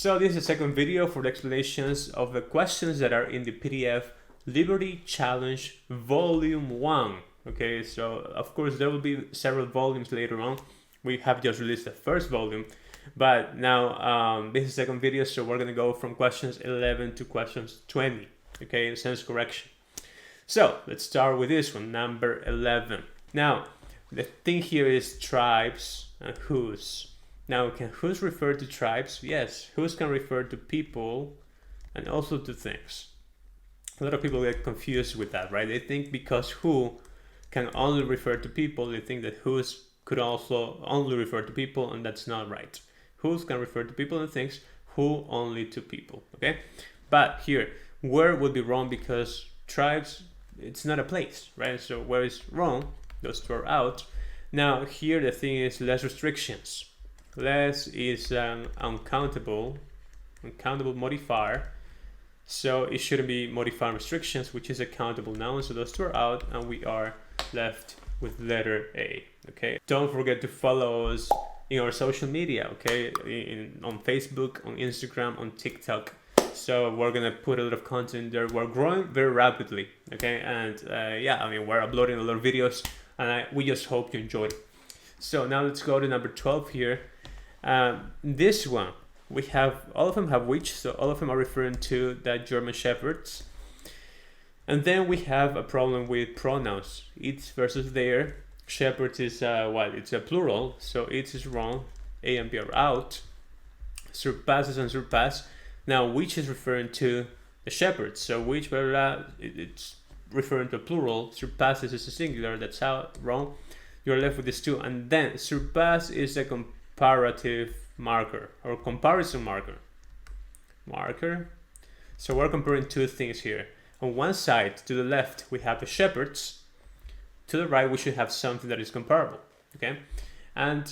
So this is the second video for the explanations of the questions that are in the PDF Liberty Challenge Volume 1. Okay, so of course there will be several volumes later on. We have just released the first volume, but now this is the second video, so we're going to go from questions 11 to questions 20, okay, in sentence correction. So let's start with this one, number 11. Now, the thing here is tribes and whose. Now, can whose refer to tribes? Yes, whose can refer to people and also to things. A lot of people get confused with that, right? They think because who can only refer to people, they think that whose could also only refer to people, and that's not right. Whose can refer to people and things, who only to people, okay? But here, where would be wrong because tribes, it's not a place, right? So where is wrong, those two are out. Now here the thing is less restrictions. Less is an uncountable modifier, so it shouldn't be modifying restrictions, which is a countable noun. So those two are out, and we are left with letter A. Okay, don't forget to follow us in our social media, okay, on Facebook, on Instagram, on TikTok. So we're gonna put a lot of content there. We're growing very rapidly, okay, and yeah, I mean, we're uploading a lot of videos, and we just hope you enjoyed it. So now let's go to number 12 here. This one, we have, all of them have which, so all of them are referring to the German Shepherds. And then we have a problem with pronouns, its versus their. Shepherds is, it's a plural, so its is wrong, A and B are out. Surpasses and surpass. Now, which is referring to the shepherds, so which, blah, blah, blah, it's referring to a plural. Surpasses is a singular, that's out, wrong. You're left with these two, and then surpass is a comparative marker or comparison marker. So we're comparing two things here. On one side, to the left, we have the shepherds. To the right, we should have something that is comparable, okay? And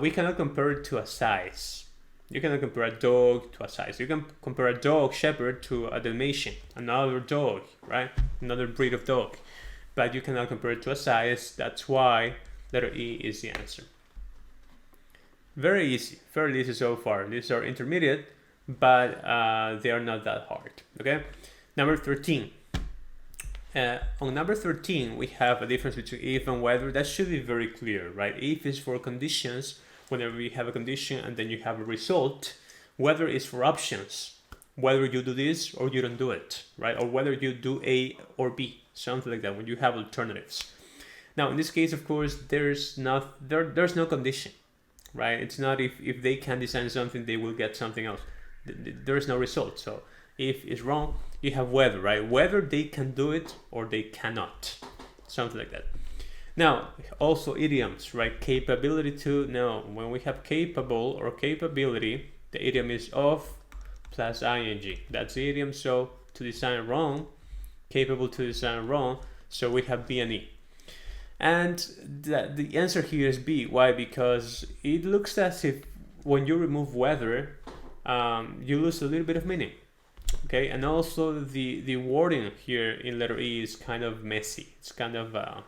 we cannot compare it to a size. You cannot compare a dog to a size. You can compare a dog shepherd to a Dalmatian, another dog, right? Another breed of dog. But you cannot compare it to a size. That's why letter E is the answer. Very easy, fairly easy so far. These are intermediate, but they are not that hard, okay? Number 13. On number 13, we have a difference between if and whether. That should be very clear, right? If is for conditions, whenever we have a condition and then you have a result. Whether is for options, whether you do this or you don't do it, right? Or whether you do A or B, something like that, when you have alternatives. Now, in this case, of course, there's no condition, right? It's not if they can design something, they will get something else. There's no result. So if is wrong, you have whether, right? Whether they can do it or they cannot, something like that. Now, also idioms, right? Capability to, no, when we have capable or capability, the idiom is of plus ing. That's the idiom. So to design wrong, capable to design wrong, so we have B and E. And the answer here is B. Why? Because it looks as if when you remove whether, you lose a little bit of meaning. Okay, and also the wording here in letter E is kind of messy. It's kind of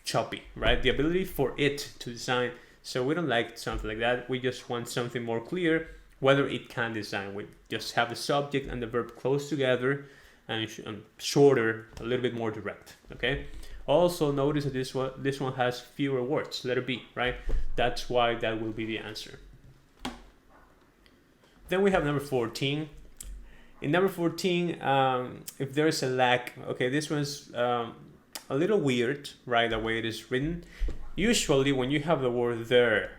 choppy, right? The ability for it to design. So we don't like something like that. We just want something more clear, whether it can design. We just have the subject and the verb close together and shorter, a little bit more direct, okay? Also notice that this one has fewer words, letter B, right? That's why that will be the answer. Then we have number 14. In number 14, if there's a lag, okay, this one's a little weird, right, the way it is written. Usually when you have the word there,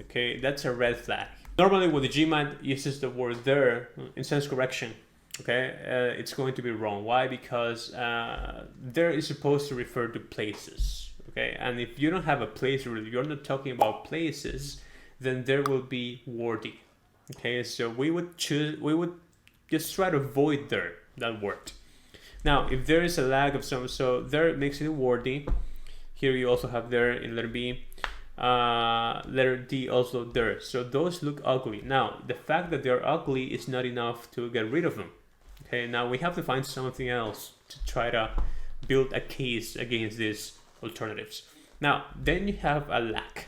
okay, that's a red flag. Normally when the GMAT uses the word there in sentence correction, okay, it's going to be wrong. Why? Because there is supposed to refer to places, okay, and if you don't have a place, or you're not talking about places, then there will be wordy, okay. So we would just try to avoid that word. Now, if there is a lag of some, so there makes it wordy. Here you also have there in letter B, letter D also there. So those look ugly. Now, the fact that they're ugly is not enough to get rid of them. Okay, now we have to find something else to try to build a case against these alternatives. Now, then you have a lag.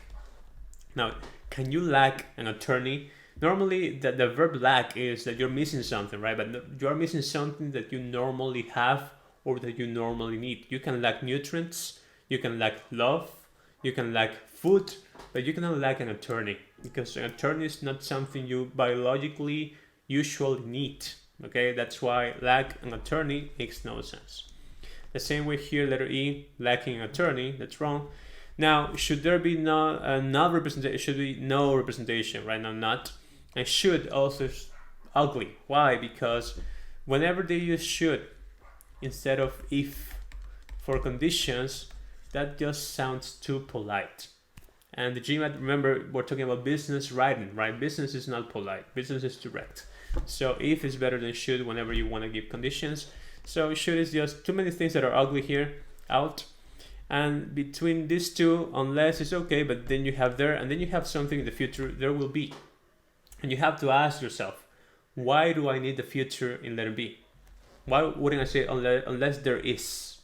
Now, can you lag an attorney Normally, the verb lack is that you're missing something, right? But you're missing something that you normally have or that you normally need. You can lack nutrients, you can lack love, you can lack food, but you cannot lack an attorney, because an attorney is not something you biologically usually need. Okay, that's why lack an attorney makes no sense. The same way here, letter E, lacking an attorney, that's wrong. Now, should there be not representation? Should be no representation, right? Now, not. And should also ugly. Why? Because whenever they use should instead of if for conditions, that just sounds too polite. And the GMAT, remember, we're talking about business writing, right? Business is not polite. Business is direct. So if is better than should whenever you want to give conditions. So should is just too many things that are ugly here, out. And between these two, unless it's okay, but then you have there, and then you have something in the future, there will be. And you have to ask yourself, why do I need the future in letter B? Why wouldn't I say unless there is?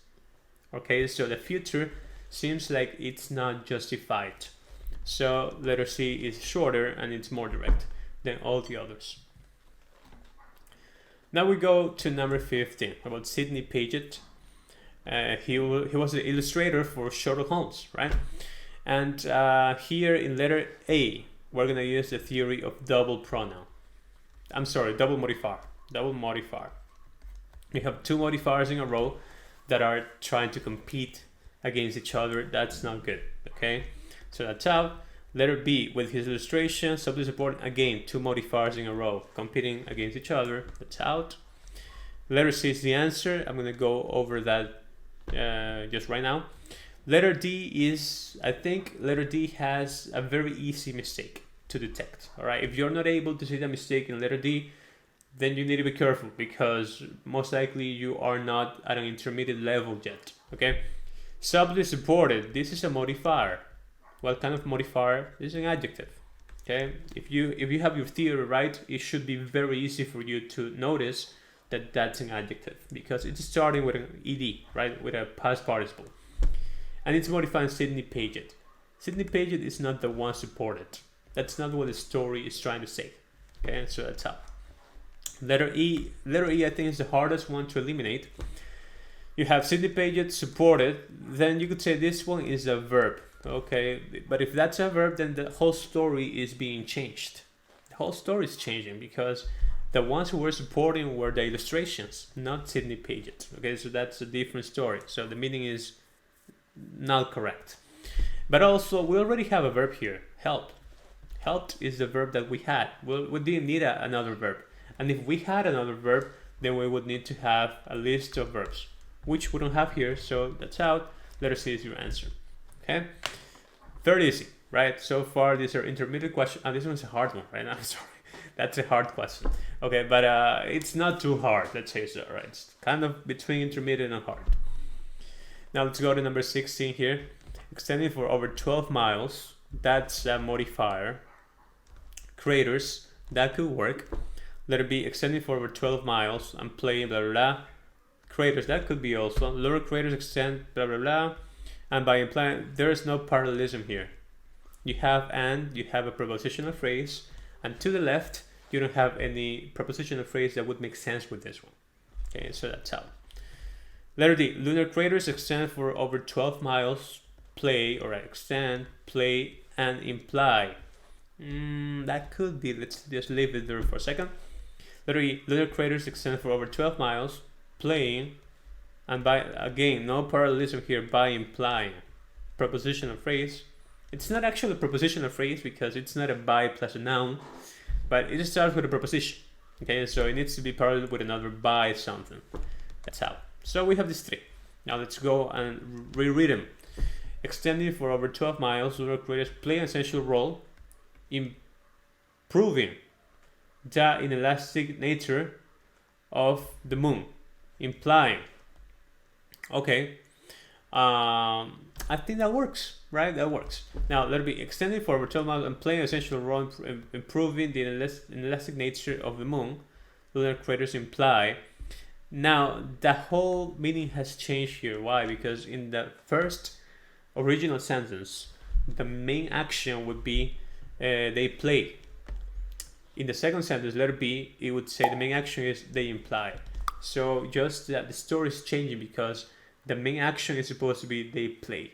Okay, so the future seems like it's not justified. So letter C is shorter and it's more direct than all the others. Now we go to number 15, about Sidney Paget. He was the illustrator for Sherlock Holmes, right? And here in letter A, we're going to use the theory of double pronoun. I'm sorry, double modifier. Double modifier. We have two modifiers in a row that are trying to compete against each other. That's not good, okay? So that's out. Letter B, with his illustration, subject support, again, two modifiers in a row competing against each other. That's out. Letter C is the answer. I'm going to go over that just right now. Letter D is, I think letter D has a very easy mistake to detect. All right, if you're not able to see the mistake in letter D, then you need to be careful, because most likely you are not at an intermediate level yet. Okay, subject supported. This is a modifier. What kind of modifier? This is an adjective. Okay, if you have your theory right, it should be very easy for you to notice that that's an adjective, because it's starting with an ed, right, with a past participle, and it's modifying Sidney Paget. Sidney Paget is not the one supported. That's not what the story is trying to say. Okay, so that's up. Letter E, I think, is the hardest one to eliminate. You have Sidney Paget supported, then you could say this one is a verb. Okay, but if that's a verb, then the whole story is being changed. The whole story is changing, because the ones who were supporting were the illustrations, not Sidney Paget. Okay, so that's a different story. So the meaning is not correct. But also, we already have a verb here, helped. Helped is the verb that we had. We didn't need another verb. And if we had another verb, then we would need to have a list of verbs, which we don't have here, so that's out. Letter C is your answer. Okay, very easy, right? So far, these are intermediate questions. This one's a hard one, right? I'm sorry, that's a hard question. Okay, but it's not too hard, let's say so, right? It's kind of between intermediate and hard. Now let's go to number 16 here. Extending for over 12 miles, that's a modifier. Craters, that could work. Letter B, extending for over 12 miles and playing blah blah blah. Craters, that could be also. Lower craters extend blah blah blah. And by implying, there is no parallelism here. You have a prepositional phrase, and to the left, you don't have any prepositional phrase that would make sense with this one. Okay, so that's how. Letter D, lunar craters extend for over 12 miles, play, or extend, play, and imply. That could be, let's just leave it there for a second. Letter E, lunar craters extend for over 12 miles, playing, and by, again, no parallelism here, by implying. Prepositional phrase. It's not actually a prepositional phrase because it's not a by plus a noun, but it starts with a preposition. Okay, so it needs to be parallel with another by something. That's how. So we have these three. Now let's go and reread them. Extending for over 12 miles, lunar craters play an essential role in proving the inelastic nature of the moon. Implying. Okay. I think that works, right? That works. Now, let it be extending for over 12 miles and playing an essential role in improving the inelastic nature of the moon. Lunar craters imply. Now, the whole meaning has changed here. Why? Because in the first original sentence, the main action would be they play. in the second sentence, letter B, it would say the main action is they imply. So just that the story is changing because the main action is supposed to be they play.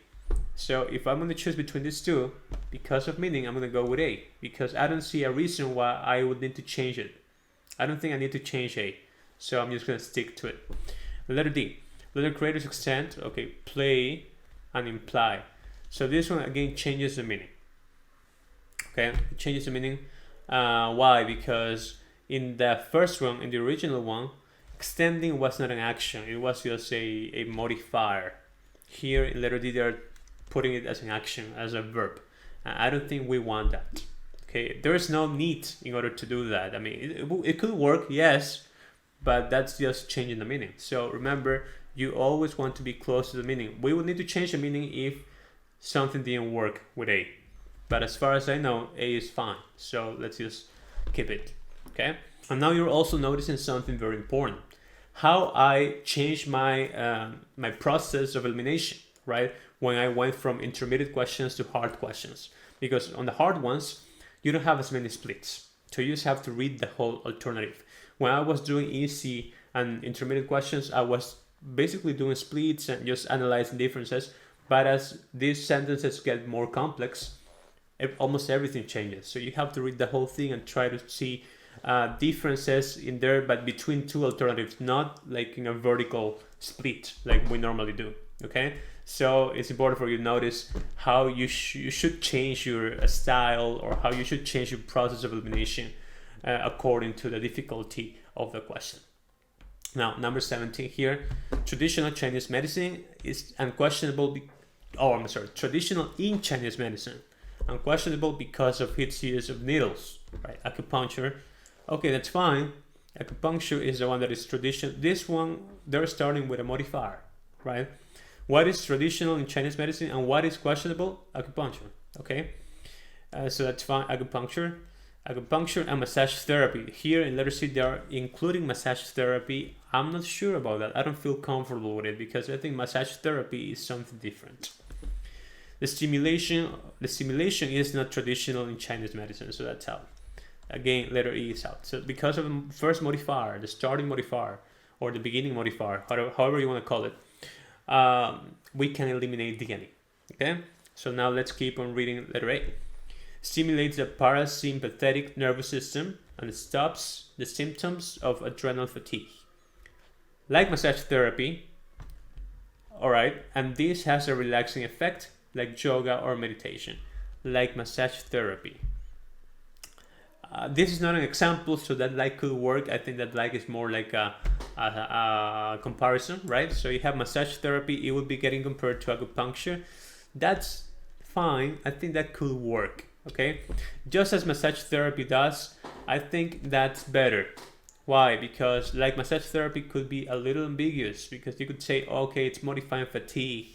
So if I'm going to choose between these two, because of meaning, I'm going to go with A, because I don't see a reason why I would need to change it. I don't think I need to change A, so I'm just going to stick to it. Letter D, let the creators extend, okay, play and imply. So this one again changes the meaning. Okay, it changes the meaning. Why? Because in the first one, in the original one, extending was not an action, it was just a modifier. Here in letter D, they're putting it as an action, as a verb. I don't think we want that. Okay, there is no need in order to do that. I mean, it could work, yes, but that's just changing the meaning. So remember, you always want to be close to the meaning. We would need to change the meaning if something didn't work with A. But as far as I know, A is fine. So let's just keep it, okay? And now you're also noticing something very important. How I changed my, my process of elimination, right? When I went from intermediate questions to hard questions. Because on the hard ones, you don't have as many splits. So you just have to read the whole alternative. When I was doing easy and intermediate questions, I was basically doing splits and just analyzing differences. But as these sentences get more complex, almost everything changes. So you have to read the whole thing and try to see differences in there, but between two alternatives, not like in a vertical split like we normally do, okay? So it's important for you to notice how you should change your style, or how you should change your process of elimination according to the difficulty of the question. Now, number 17 here, traditional Chinese medicine is unquestionable. Traditional in Chinese medicine, unquestionable because of its use of needles, right? Acupuncture, okay, that's fine. Acupuncture is the one that is traditional. This one, they're starting with a modifier, right? What is traditional in Chinese medicine and what is questionable? Acupuncture, okay? So that's fine, acupuncture and massage therapy. Here in letter C, they are including massage therapy. I'm not sure about that. I don't feel comfortable with it because I think massage therapy is something different. The stimulation is not traditional in Chinese medicine, so that's out. Again, letter E is out. So because of the first modifier, the starting modifier, or the beginning modifier, however you want to call it, we can eliminate the any. Okay, so now let's keep on reading letter A. Stimulates the parasympathetic nervous system and stops the symptoms of adrenal fatigue. Like massage therapy, all right, and this has a relaxing effect like yoga or meditation, like massage therapy. This is not an example, so that like could work. I think that like is more like a comparison, right? So you have massage therapy, it would be getting compared to acupuncture. That's fine. I think that could work, okay? Just as massage therapy does, I think that's better. Why? Because like massage therapy could be a little ambiguous, because you could say, okay, it's modifying fatigue.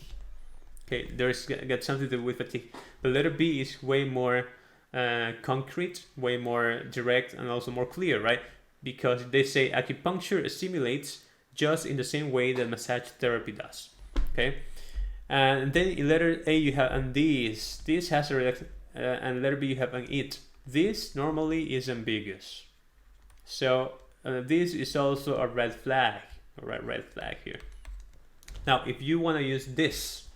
Okay, there's got something to do with fatigue. The letter B is way more concrete, way more direct, and also more clear, right? Because they say acupuncture stimulates just in the same way that massage therapy does. Okay, and then in letter A you have and this has a relax, and letter B you have an it. This normally is ambiguous, so this is also a red flag. All right, red flag here. Now, if you want to use this,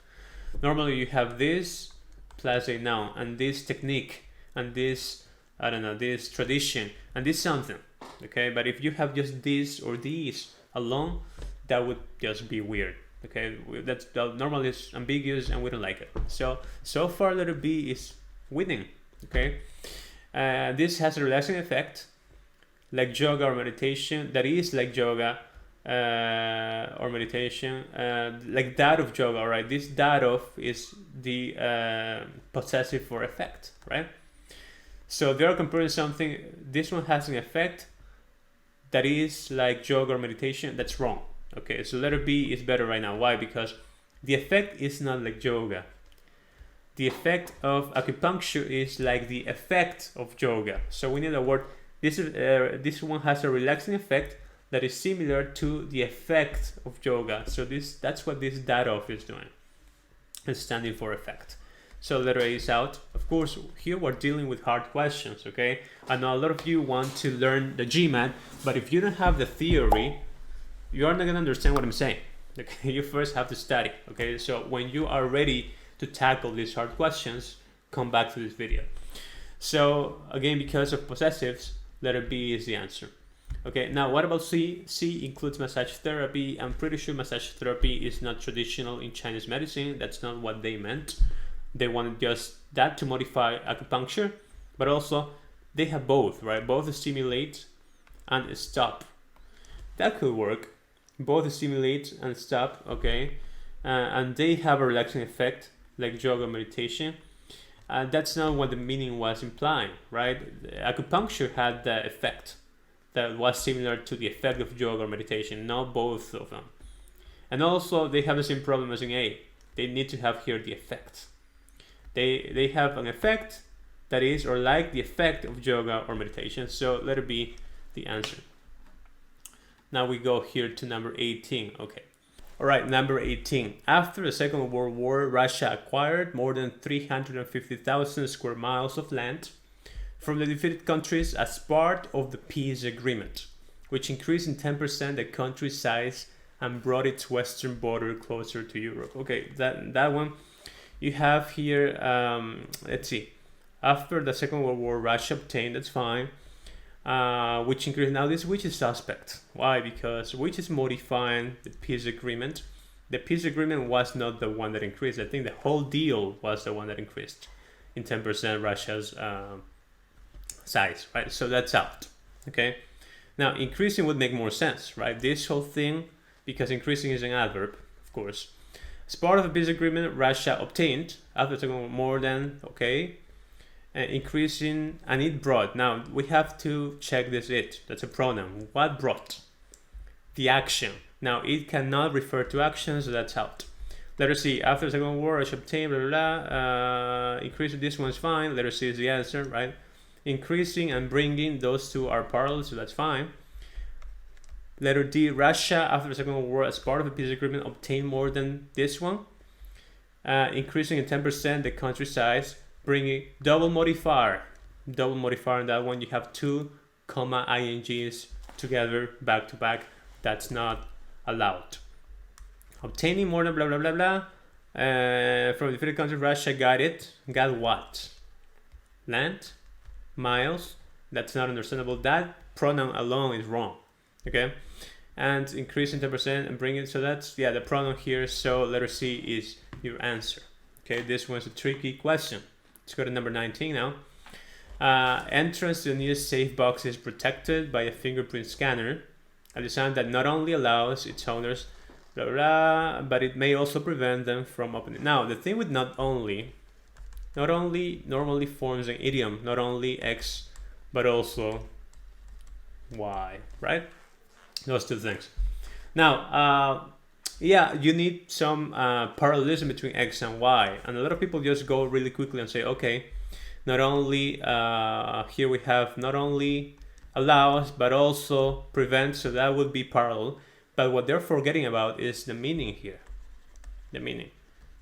normally you have this plus a noun, and this technique, and this, I don't know, this tradition, and this something, okay? But if you have just this or these alone, that would just be weird, okay? That normally is ambiguous and we don't like it. So far letter B is winning, okay? This has a relaxing effect, like yoga or meditation, that is like yoga or meditation, like that of yoga, all right? This that of is the possessive for effect, right? So they're comparing something, this one has an effect that is like yoga or meditation. That's wrong. Okay, so letter B is better right now. Why? Because the effect is not like yoga. The effect of acupuncture is like the effect of yoga. So we need a word. This one has a relaxing effect that is similar to the effect of yoga. So that's what this that of is doing. It's standing for effect. So letter A is out. Of course, here we're dealing with hard questions, okay? I know a lot of you want to learn the GMAT, but if you don't have the theory, you're not gonna understand what I'm saying. Okay, you first have to study, okay? So when you are ready to tackle these hard questions, come back to this video. So again, because of possessives, letter B is the answer. Okay, now what about C? C includes massage therapy. I'm pretty sure massage therapy is not traditional in Chinese medicine. That's not what they meant. They wanted just that to modify acupuncture, but also they have both, right? Both stimulate and stop. That could work. Both stimulate and stop, okay? And they have a relaxing effect, like yoga meditation. That's not what the meaning was implying, right? Acupuncture had the effect that was similar to the effect of yoga or meditation, not both of them. And also, they have the same problem as in A. They need to have here the effect. They have an effect that is or like the effect of yoga or meditation. So let it be the answer. Now we go here to number 18. Okay. All right, number 18. After the Second World War, Russia acquired more than 350,000 square miles of land from the defeated countries as part of the peace agreement, which increased in 10% the country's size and brought its western border closer to Europe. Okay, that one you have here. Let's see. After the Second World War, Russia obtained, that's fine, which increased. Now this which is suspect. Why? Because which is modifying the peace agreement. The peace agreement was not the one that increased. I think the whole deal was the one that increased in 10% Russia's size, right? So that's out, okay? Now, increasing would make more sense, right? This whole thing, because increasing is an adverb, of course. As part of the peace agreement, Russia obtained, after more than, okay, increasing, and it brought. Now, we have to check this it. That's a pronoun. What brought? The action. Now, it cannot refer to action, so that's out. Letter C, after the Second World War, Russia obtained, blah, blah, blah. Increasing, this one's fine. Letter C is the answer, right? Increasing and bringing, those two are parallel, so that's fine. Letter D, Russia, after the Second World War, as part of the peace agreement, obtained more than this one. Increasing in 10% the country size, bringing double modifier. Double modifier in that one, you have two comma ings together, back to back. That's not allowed. Obtaining more than blah, blah, blah, blah. From the defeated country, Russia got it. Got what? Land? Miles? That's not understandable. That pronoun alone is wrong. Okay? And increasing 10% and bring it. So that's, yeah, the pronoun here. So letter C is your answer. Okay, this one's a tricky question. Let's go to number 19 now. Entrance to the nearest safe box is protected by a fingerprint scanner, a design that not only allows its owners, blah, blah, blah, but it may also prevent them from opening. Now, the thing with not only normally forms an idiom, not only X, but also Y, right? Those two things. Now, yeah, you need some parallelism between X and Y. And a lot of people just go really quickly and say, okay, not only, here we have not only allows, but also prevents, so that would be parallel. But what they're forgetting about is the meaning here. The meaning.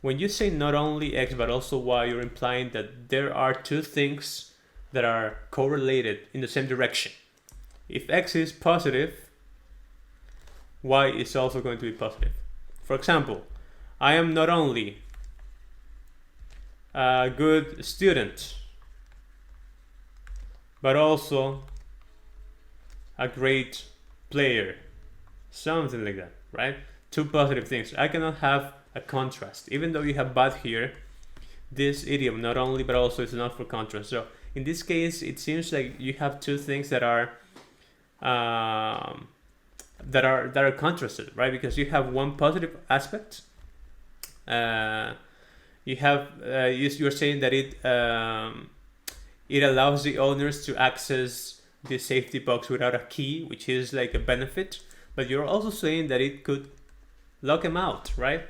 When you say not only X, but also Y, you're implying that there are two things that are correlated in the same direction. If X is positive, Y is also going to be positive. For example, I am not only a good student, but also a great player. Something like that, right? Two positive things. I cannot have a contrast. Even though you have but here, this idiom, not only, but also, is not for contrast. So in this case, it seems like you have two things that are contrasted, right? Because you have one positive aspect. You have you're saying that it allows the owners to access the safety box without a key, which is like a benefit. But you're also saying that it could lock them out, right?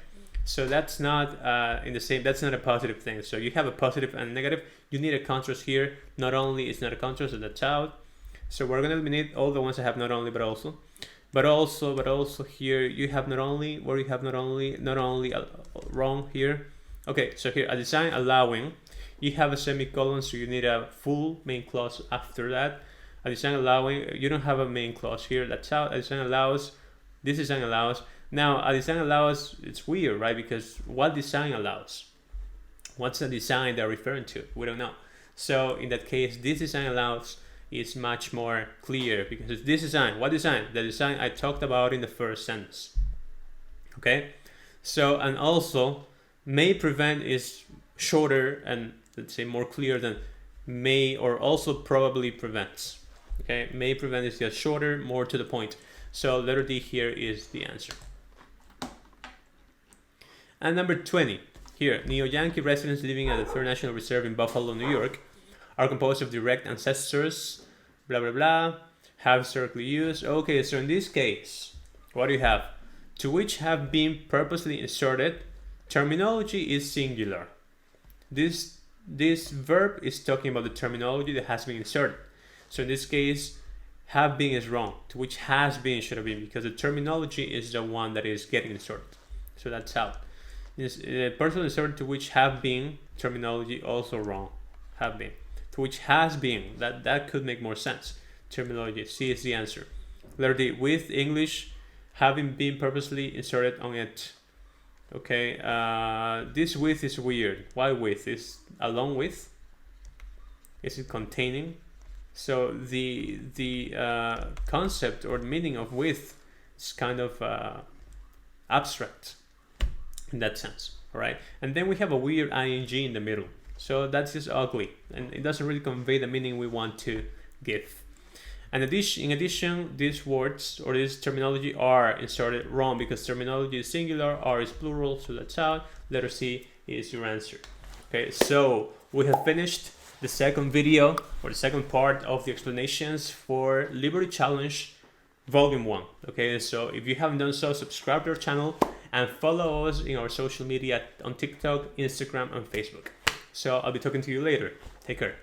So that's not that's not a positive thing. So you have a positive and negative. You need a contrast here. Not only is not a contrast, so that's out. So we're gonna eliminate all the ones that have not only, but also. But also here you have not only, where you have not only wrong here. Okay, so here a design allowing, you have a semicolon, so you need a full main clause after that. A design allowing, you don't have a main clause here, that's out. A design allows, this design allows. Now a design allows, it's weird, right? Because what design allows? What's the design they're referring to? We don't know. So in that case, this design allows is much more clear because it's this design. What design? The design I talked about in the first sentence. Okay, so, and also may prevent is shorter and let's say more clear than may or also probably prevents. Okay, may prevent is just shorter, more to the point. So letter D here is the answer. And number 20 here, Neo-Yankee residents living at the Third National Reserve in Buffalo, New York are composed of direct ancestors, blah blah blah, have historically used. Okay, so in this case, what do you have? To which have been purposely inserted. Terminology is singular. This verb is talking about the terminology that has been inserted. So in this case, have been is wrong. To which has been should have been, because the terminology is the one that is getting inserted. So that's out. This person inserted to which have been, terminology also wrong. Have been. To which has been, that could make more sense. Terminology, C is the answer. Letter D, with English having been purposely inserted on it. Okay, this with is weird. Why with? Is along with? Is it containing? So the concept or meaning of with is kind of abstract in that sense. All right, and then we have a weird ing in the middle. So that's just ugly, and it doesn't really convey the meaning we want to give. And in addition, these words or this terminology are inserted wrong because terminology is singular, are is plural, so that's out. Letter C is your answer. Okay, so we have finished the second video or the second part of the explanations for Liberty Challenge Volume 1. Okay, so if you haven't done so, subscribe to our channel and follow us in our social media on TikTok, Instagram, and Facebook. So I'll be talking to you later. Take care.